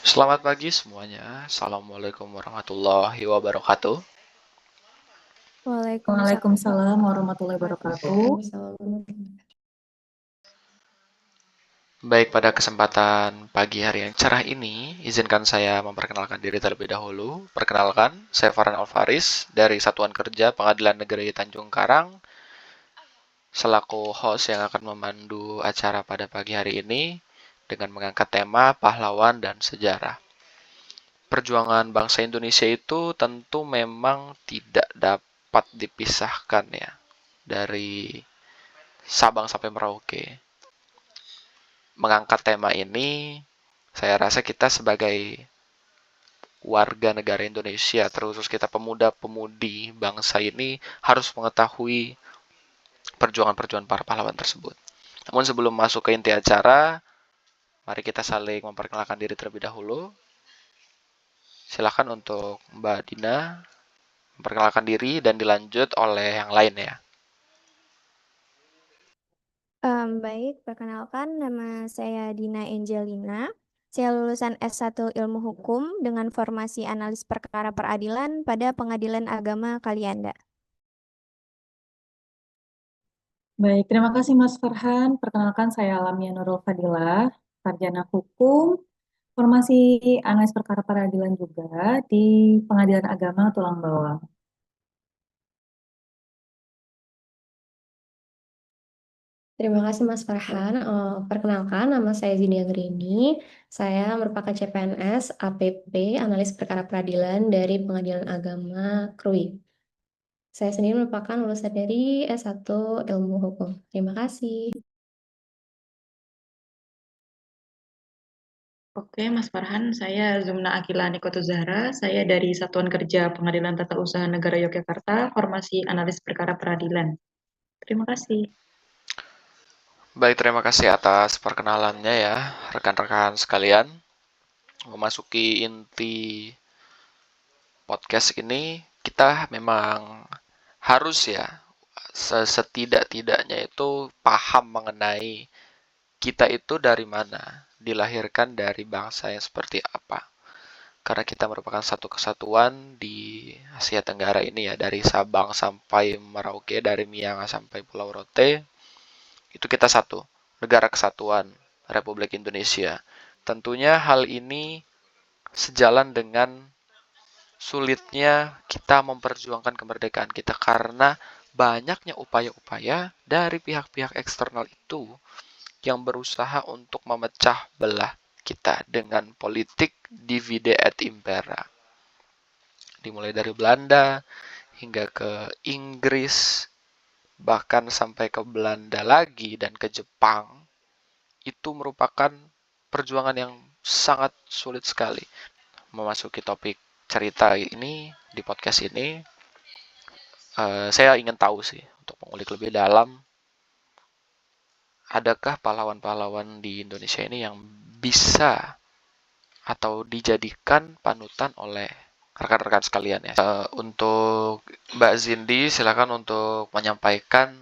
Selamat pagi semuanya. Assalamualaikum warahmatullahi wabarakatuh. Waalaikumsalam Waalaikumsalam warahmatullahi wabarakatuh. Baik, pada kesempatan pagi hari yang cerah ini, izinkan saya memperkenalkan diri terlebih dahulu. Perkenalkan, saya Farhan Alfaris dari Satuan Kerja Pengadilan Negeri Tanjung Karang, selaku host yang akan memandu acara pada pagi hari ini dengan mengangkat tema pahlawan dan sejarah. Perjuangan bangsa Indonesia itu tentu memang tidak dapat dipisahkan ya dari Sabang sampai Merauke. Mengangkat tema ini, saya rasa kita sebagai warga negara Indonesia, terkhusus kita pemuda-pemudi bangsa ini harus mengetahui perjuangan-perjuangan para pahlawan tersebut. Namun sebelum masuk ke inti acara, mari kita saling memperkenalkan diri terlebih dahulu. Silakan untuk Mbak Dina memperkenalkan diri dan dilanjut oleh yang lain ya. Baik, perkenalkan nama saya Dina Angelina. Saya lulusan S1 Ilmu Hukum dengan formasi analis perkara peradilan pada Pengadilan Agama Kalianda. Baik, terima kasih Mas Farhan. Perkenalkan saya Lamia Nurul Fadilah, sarjana hukum, formasi analis perkara peradilan juga di Pengadilan Agama Tulang Bawang. Terima kasih Mas Farhan. Perkenalkan, nama saya Zinia Grini. Saya merupakan CPNS APP, Analis Perkara Peradilan dari Pengadilan Agama Krui. Saya sendiri merupakan lulusan dari S1 Ilmu Hukum. Terima kasih. Oke, Mas Farhan, saya Zumna Akila Nikotu Zahra. Saya dari Satuan Kerja Pengadilan Tata Usaha Negara Yogyakarta, formasi analis perkara peradilan. Terima kasih. Baik, terima kasih atas perkenalannya ya, rekan-rekan sekalian. Memasuki inti podcast ini, kita memang harus ya, setidak-tidaknya itu paham mengenai kita itu dari mana, dilahirkan dari bangsa yang seperti apa. Karena kita merupakan satu kesatuan di Asia Tenggara ini ya, dari Sabang sampai Merauke, dari Miangas sampai Pulau Rote, itu kita satu, negara kesatuan Republik Indonesia. Tentunya hal ini sejalan dengan sulitnya kita memperjuangkan kemerdekaan kita karena banyaknya upaya-upaya dari pihak-pihak eksternal itu yang berusaha untuk memecah belah kita dengan politik divide et impera. Dimulai dari Belanda hingga ke Inggris, bahkan sampai ke Belanda lagi dan ke Jepang, itu merupakan perjuangan yang sangat sulit sekali. Memasuki topik cerita ini di podcast ini, saya ingin tahu sih untuk mengulik lebih dalam, adakah pahlawan-pahlawan di Indonesia ini yang bisa atau dijadikan panutan oleh rekan-rekan sekalian ya. Untuk Mbak Zindi, silakan untuk menyampaikan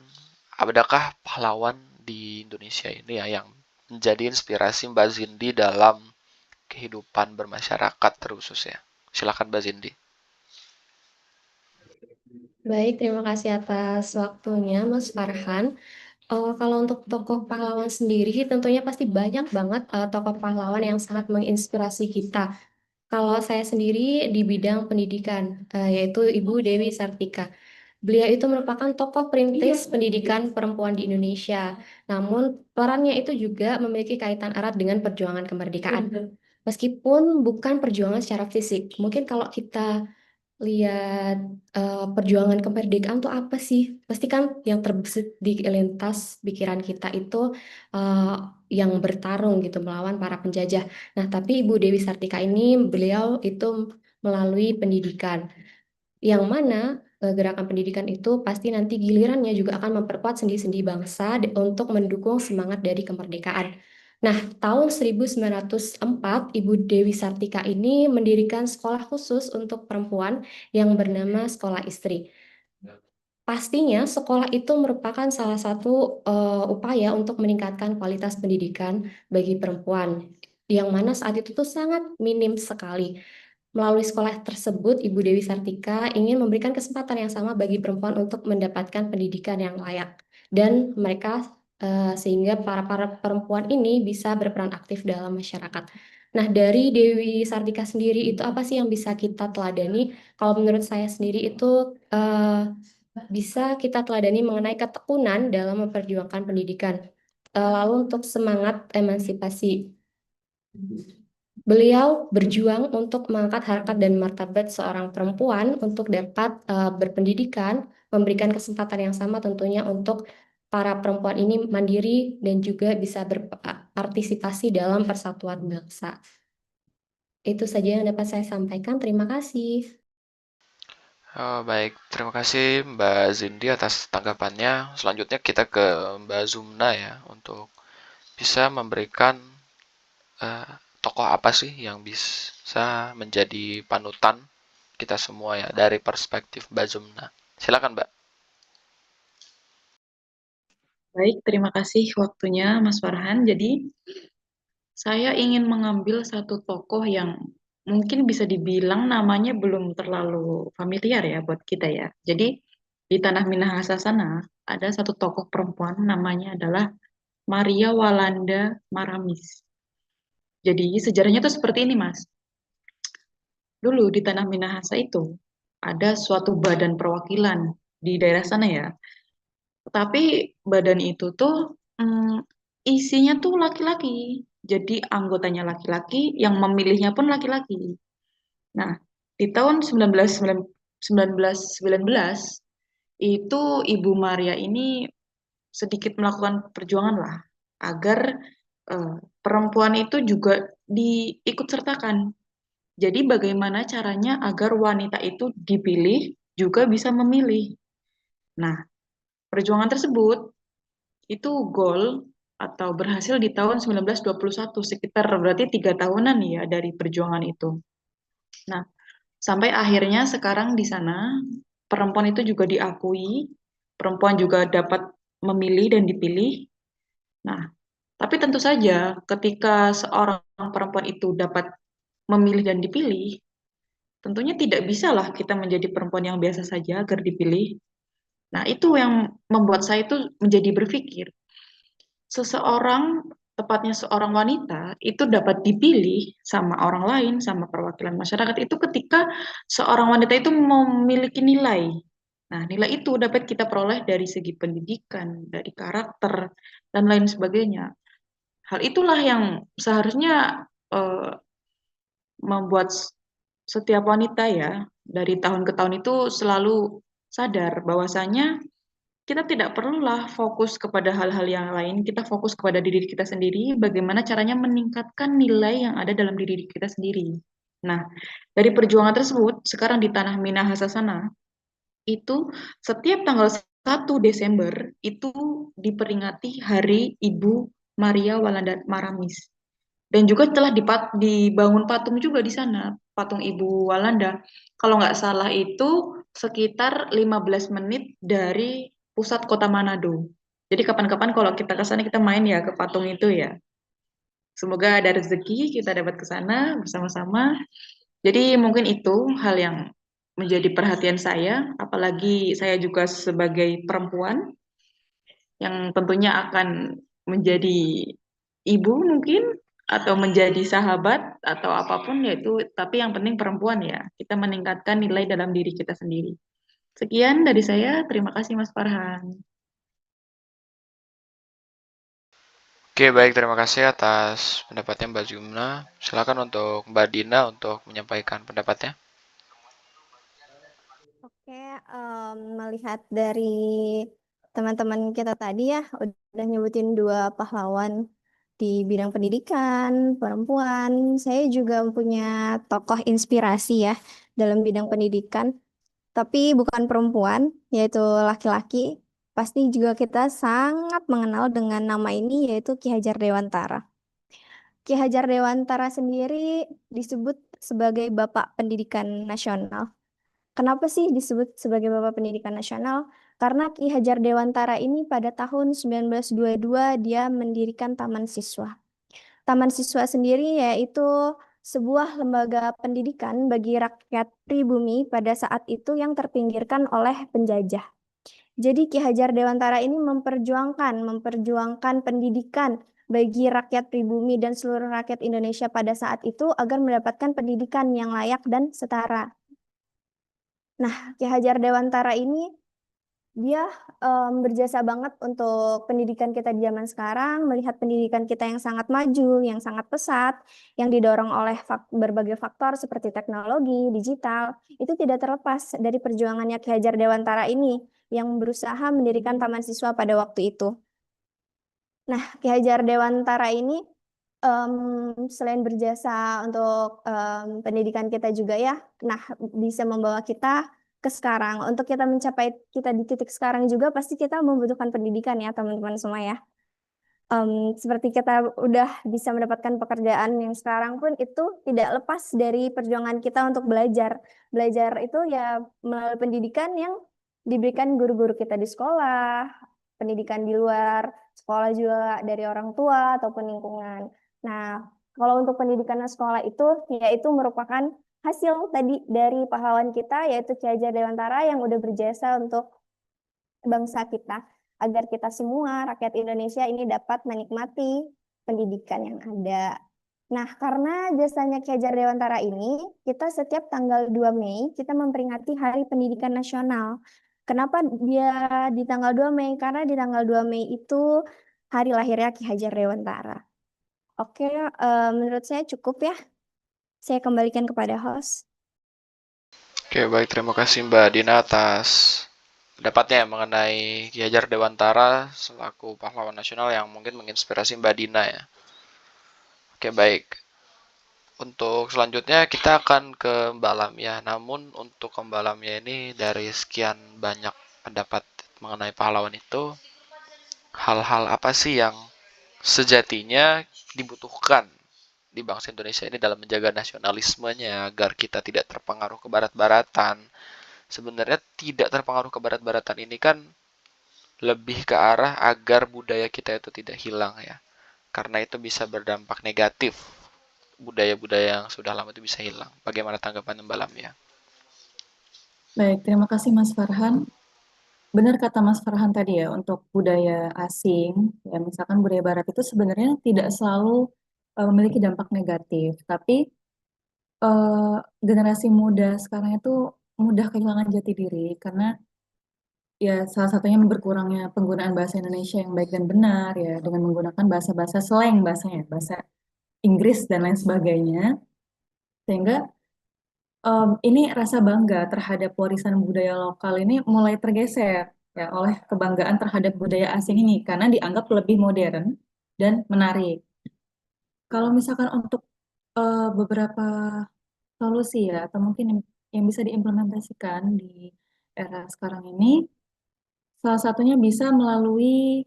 adakah pahlawan di Indonesia ini ya yang menjadi inspirasi Mbak Zindi dalam kehidupan bermasyarakat terkhusus ya. Silakan Mbak Zindi. Baik, terima kasih atas waktunya Mas Farhan. Kalau untuk tokoh pahlawan sendiri, tentunya pasti banyak banget tokoh pahlawan yang sangat menginspirasi kita. Kalau saya sendiri di bidang pendidikan, yaitu Ibu Dewi Sartika. Beliau itu merupakan tokoh perintis pendidikan perempuan di Indonesia. Namun, perannya itu juga memiliki kaitan erat dengan perjuangan kemerdekaan. Meskipun bukan perjuangan secara fisik. Mungkin kalau kita lihat perjuangan kemerdekaan tuh apa sih? Pasti kan yang terbesit di lintas pikiran kita itu eh, yang bertarung gitu melawan para penjajah. Nah, tapi Ibu Dewi Sartika ini beliau itu melalui pendidikan yang mana gerakan pendidikan itu pasti nanti gilirannya juga akan memperkuat sendi-sendi bangsa untuk mendukung semangat dari kemerdekaan. Nah, tahun 1904, Ibu Dewi Sartika ini mendirikan sekolah khusus untuk perempuan yang bernama Sekolah Istri. Pastinya sekolah itu merupakan salah satu upaya untuk meningkatkan kualitas pendidikan bagi perempuan. yang mana saat itu tuh sangat minim sekali. Melalui sekolah tersebut, Ibu Dewi Sartika ingin memberikan kesempatan yang sama bagi perempuan untuk mendapatkan pendidikan yang layak. Dan mereka sehingga para perempuan ini bisa berperan aktif dalam masyarakat. Nah, dari Dewi Sartika sendiri itu apa sih yang bisa kita teladani? Kalau menurut saya sendiri itu bisa kita teladani mengenai ketekunan dalam memperjuangkan pendidikan. Lalu untuk semangat emansipasi. Beliau berjuang untuk mengangkat harkat dan martabat seorang perempuan untuk dapat berpendidikan, memberikan kesempatan yang sama tentunya untuk para perempuan ini mandiri dan juga bisa berpartisipasi dalam persatuan bangsa. Itu saja yang dapat saya sampaikan. Terima kasih. Baik, terima kasih Mbak Zindi atas tanggapannya. Selanjutnya kita ke Mbak Zumna ya, untuk bisa memberikan tokoh apa sih yang bisa menjadi panutan kita semua ya dari perspektif Mbak Zumna. Silakan Mbak. Baik, terima kasih waktunya Mas Farhan. Jadi, saya ingin mengambil satu tokoh yang mungkin bisa dibilang namanya belum terlalu familiar ya buat kita ya. Jadi, di Tanah Minahasa sana ada satu tokoh perempuan namanya adalah Maria Walanda Maramis. Jadi, sejarahnya tuh seperti ini, Mas. Dulu di Tanah Minahasa itu ada suatu badan perwakilan di daerah sana ya. Tapi badan itu tuh isinya tuh laki-laki. Jadi anggotanya laki-laki, yang memilihnya pun laki-laki. Nah, di tahun 1919 itu Ibu Maria ini sedikit melakukan perjuangan lah agar perempuan itu juga diikut sertakan. Jadi bagaimana caranya agar wanita itu dipilih juga bisa memilih. Nah, perjuangan tersebut itu goal atau berhasil di tahun 1921, sekitar berarti 3 tahunan ya dari perjuangan itu. Nah, sampai akhirnya sekarang di sana perempuan itu juga diakui, perempuan juga dapat memilih dan dipilih. Nah, tapi tentu saja ketika seorang perempuan itu dapat memilih dan dipilih, tentunya tidak bisalah kita menjadi perempuan yang biasa saja agar dipilih. Nah, itu yang membuat saya itu menjadi berpikir, seseorang, tepatnya seorang wanita, itu dapat dipilih sama orang lain, sama perwakilan masyarakat itu ketika seorang wanita itu memiliki nilai. Nah, nilai itu dapat kita peroleh dari segi pendidikan, dari karakter, dan lain sebagainya. Hal itulah yang seharusnya membuat setiap wanita ya, dari tahun ke tahun itu selalu sadar bahwasanya kita tidak perlulah fokus kepada hal-hal yang lain, kita fokus kepada diri kita sendiri, bagaimana caranya meningkatkan nilai yang ada dalam diri kita sendiri. Nah, dari perjuangan tersebut, sekarang di Tanah Minahasa sana, itu setiap tanggal 1 Desember itu diperingati Hari Ibu Maria Walanda Maramis. Dan juga telah dibangun patung juga di sana, patung Ibu Walanda. Kalau nggak salah itu sekitar 15 menit dari pusat kota Manado. Jadi kapan-kapan kalau kita ke sana kita main ya ke patung itu ya. Semoga ada rezeki kita dapat ke sana bersama-sama. Jadi mungkin itu hal yang menjadi perhatian saya, apalagi saya juga sebagai perempuan yang tentunya akan menjadi ibu mungkin atau menjadi sahabat atau apapun yaitu, tapi yang penting perempuan ya, kita meningkatkan nilai dalam diri kita sendiri. Sekian dari saya, terima kasih Mas Farhan. Oke, baik, terima kasih atas pendapatnya Mbak Zumna. Silakan untuk Mbak Dina untuk menyampaikan pendapatnya. Oke, melihat dari teman-teman kita tadi ya, udah nyebutin 2 pahlawan di bidang pendidikan, perempuan. Saya juga punya tokoh inspirasi ya dalam bidang pendidikan, tapi bukan perempuan, yaitu laki-laki. Pasti juga kita sangat mengenal dengan nama ini, yaitu Ki Hajar Dewantara. Ki Hajar Dewantara sendiri disebut sebagai Bapak Pendidikan Nasional. Kenapa sih disebut sebagai Bapak Pendidikan Nasional? Karena Ki Hajar Dewantara ini pada tahun 1922 dia mendirikan Taman Siswa. Taman Siswa sendiri yaitu sebuah lembaga pendidikan bagi rakyat pribumi pada saat itu yang terpinggirkan oleh penjajah. Jadi Ki Hajar Dewantara ini memperjuangkan pendidikan bagi rakyat pribumi dan seluruh rakyat Indonesia pada saat itu agar mendapatkan pendidikan yang layak dan setara. Nah, Ki Hajar Dewantara ini dia berjasa banget untuk pendidikan kita di zaman sekarang, melihat pendidikan kita yang sangat maju, yang sangat pesat, yang didorong oleh berbagai faktor seperti teknologi, digital, itu tidak terlepas dari perjuangannya Ki Hajar Dewantara ini yang berusaha mendirikan Taman Siswa pada waktu itu. Nah, Ki Hajar Dewantara ini selain berjasa untuk pendidikan kita juga ya, nah bisa membawa kita ke sekarang. Untuk kita mencapai kita di titik sekarang juga pasti kita membutuhkan pendidikan ya teman-teman semua ya. Seperti kita udah bisa mendapatkan pekerjaan yang sekarang pun itu tidak lepas dari perjuangan kita untuk belajar. Belajar itu ya melalui pendidikan yang diberikan guru-guru kita di sekolah, pendidikan di luar sekolah juga dari orang tua ataupun lingkungan. Nah, kalau untuk pendidikan sekolah itu yaitu merupakan hasil tadi dari pahlawan kita yaitu Ki Hajar Dewantara yang udah berjasa untuk bangsa kita agar kita semua rakyat Indonesia ini dapat menikmati pendidikan yang ada. Nah, karena jasanya Ki Hajar Dewantara ini, kita setiap tanggal 2 Mei kita memperingati Hari Pendidikan Nasional. Kenapa dia di tanggal 2 Mei? Karena di tanggal 2 Mei itu hari lahirnya Ki Hajar Dewantara. Oke, menurut saya cukup ya. Saya kembalikan kepada host. Oke, baik. Terima kasih Mbak Dina atas pendapatnya mengenai Ki Hajar Dewantara selaku pahlawan nasional yang mungkin menginspirasi Mbak Dina ya. Oke, baik. Untuk selanjutnya kita akan ke Mbak Lamia. Namun untuk Mbak Lamia ini dari sekian banyak pendapat mengenai pahlawan itu, hal-hal apa sih yang sejatinya dibutuhkan di bangsa Indonesia ini dalam menjaga nasionalismenya agar kita tidak terpengaruh ke barat-baratan? Sebenarnya tidak terpengaruh ke barat-baratan ini kan lebih ke arah agar budaya kita itu tidak hilang ya. Karena itu bisa berdampak negatif. Budaya-budaya yang sudah lama itu bisa hilang. Bagaimana tanggapan Mbak Lamia? Baik, terima kasih Mas Farhan. Benar kata Mas Farhan tadi ya, untuk budaya asing, ya misalkan budaya barat itu sebenarnya tidak selalu memiliki dampak negatif, tapi generasi muda sekarang itu mudah kehilangan jati diri karena ya salah satunya berkurangnya penggunaan bahasa Indonesia yang baik dan benar ya dengan menggunakan bahasa-bahasa slang bahasanya, bahasa Inggris dan lain sebagainya, sehingga ini rasa bangga terhadap warisan budaya lokal ini mulai tergeser ya oleh kebanggaan terhadap budaya asing ini karena dianggap lebih modern dan menarik. Kalau misalkan untuk beberapa solusi ya atau mungkin yang bisa diimplementasikan di era sekarang ini, salah satunya bisa melalui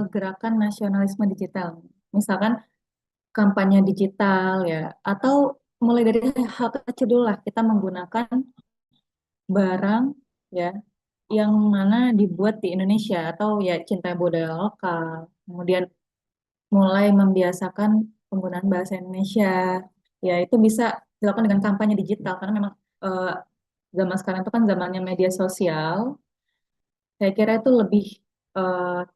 gerakan nasionalisme digital. Misalkan kampanye digital ya, atau mulai dari hal kecil dulu lah kita menggunakan barang ya yang mana dibuat di Indonesia atau ya cinta budaya lokal. Kemudian mulai membiasakan penggunaan bahasa Indonesia. Ya itu bisa dilakukan dengan kampanye digital karena memang zaman sekarang itu kan zamannya media sosial. Saya kira itu lebih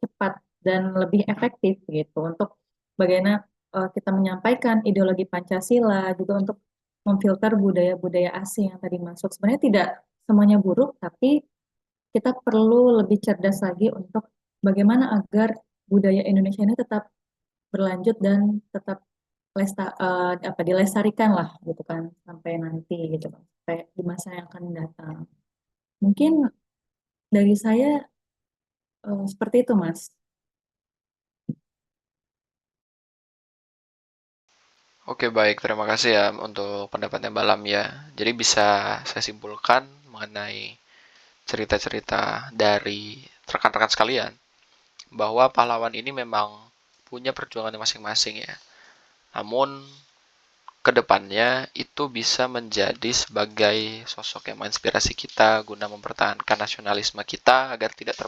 cepat dan lebih efektif gitu untuk bagaimana kita menyampaikan ideologi Pancasila juga untuk memfilter budaya-budaya asing yang tadi masuk. Sebenarnya tidak semuanya buruk, tapi kita perlu lebih cerdas lagi untuk bagaimana agar budaya Indonesia ini tetap berlanjut dan tetap dilestarikan lah gitu kan sampai nanti gitu kan sampai di masa yang akan datang. Mungkin dari saya seperti itu, Mas. Oke, baik. Terima kasih ya untuk pendapatnya Mbak Lamia. Jadi bisa saya simpulkan mengenai cerita-cerita dari rekan-rekan sekalian bahwa pahlawan ini memang punya perjuangan masing-masing ya. Namun kedepannya itu bisa menjadi sebagai sosok yang menginspirasi kita guna mempertahankan nasionalisme kita agar tidak